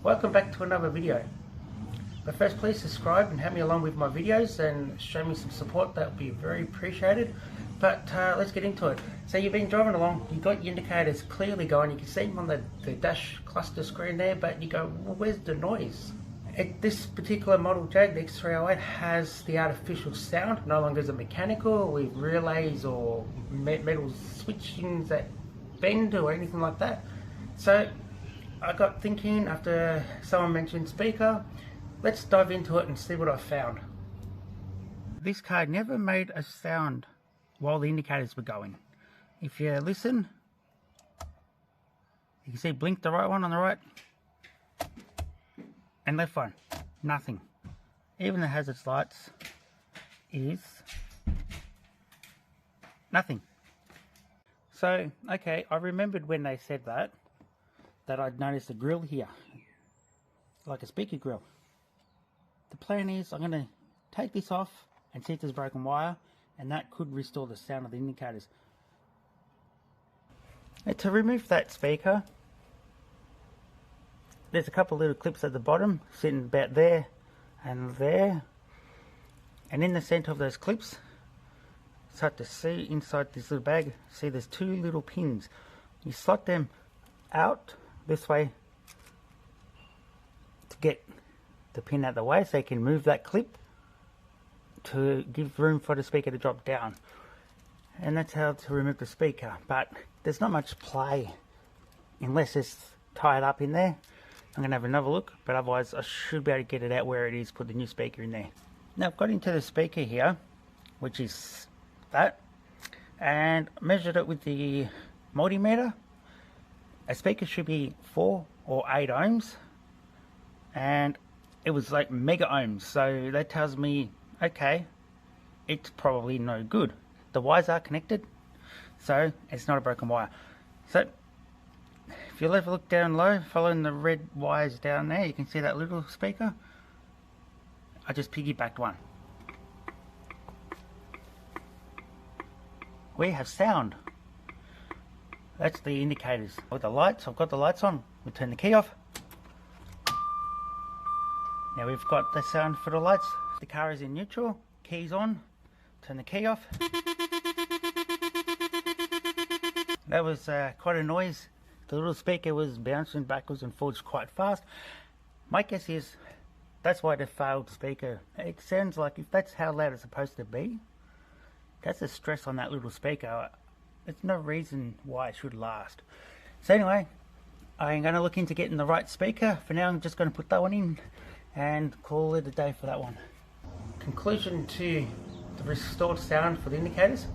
Welcome back to another video. But first, please subscribe and help me along with my videos and show me some support. That would be very appreciated. But let's get into it. So you've been driving along, you've got your indicators clearly going, you can see them on the dash cluster screen there, but you go, well, where's the noise? This particular model Jag, the X308, has the artificial sound, no longer is it mechanical with relays or metal switchings that bend or anything like that. So I got thinking after someone mentioned speaker, let's dive into it and see what I found. This car never made a sound while the indicators were going. If you listen, you can see blink the right one on the right and left one, nothing. Even the hazards lights is nothing. So, okay, I remembered when they said that I'd noticed a grill here, like a speaker grill. The plan is I'm going to take this off and see if there's broken wire, and that could restore the sound of the indicators. And to remove that speaker, there's a couple of little clips at the bottom sitting about there and there, and in the center of those clips, start to see inside this little bag, see there's two little pins. You slot them out this way to get the pin out of the way so you can move that clip to give room for the speaker to drop down. And that's how to remove the speaker, but there's not much play unless it's tied up in there. I'm going to have another look, but otherwise I should be able to get it out where it is, put the new speaker in there. Now I've got into the speaker here, which is that, and measured it with the multimeter. A speaker should be 4 or 8 ohms, and it was like mega ohms, so that tells me, okay, it's probably no good. The wires are connected, so it's not a broken wire. So if you'll ever look down low, following the red wires down there, you can see that little speaker. I just piggybacked one. We have sound. That's the indicators. With the lights, I've got the lights on. We'll turn the key off. Now we've got the sound for the lights. The car is in neutral, keys on, turn the key off. That was quite a noise. The little speaker was bouncing backwards and forwards quite fast. My guess is that's why the failed speaker. It sounds like if that's how loud it's supposed to be, that's the stress on that little speaker. There's no reason why it should last. So anyway, I'm going to look into getting the right speaker. For now I'm just going to put that one in and call it a day for that one. Conclusion to the restored sound for the indicators.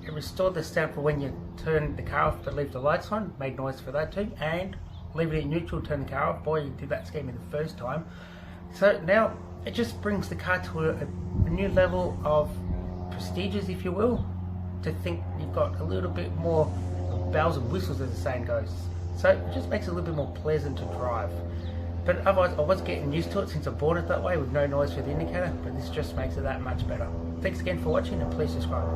It restored the sound for when you turn the car off to leave the lights on, made noise for that too, and leave it in neutral, turn the car off. Boy, you did that scare me the first time. So now it just brings the car to a new level of prestigious, if you will, to think you've got a little bit more bells and whistles, as the saying goes. So it just makes it a little bit more pleasant to drive. But otherwise, I was getting used to it since I bought it that way with no noise for the indicator, but this just makes it that much better. Thanks again for watching, and please subscribe.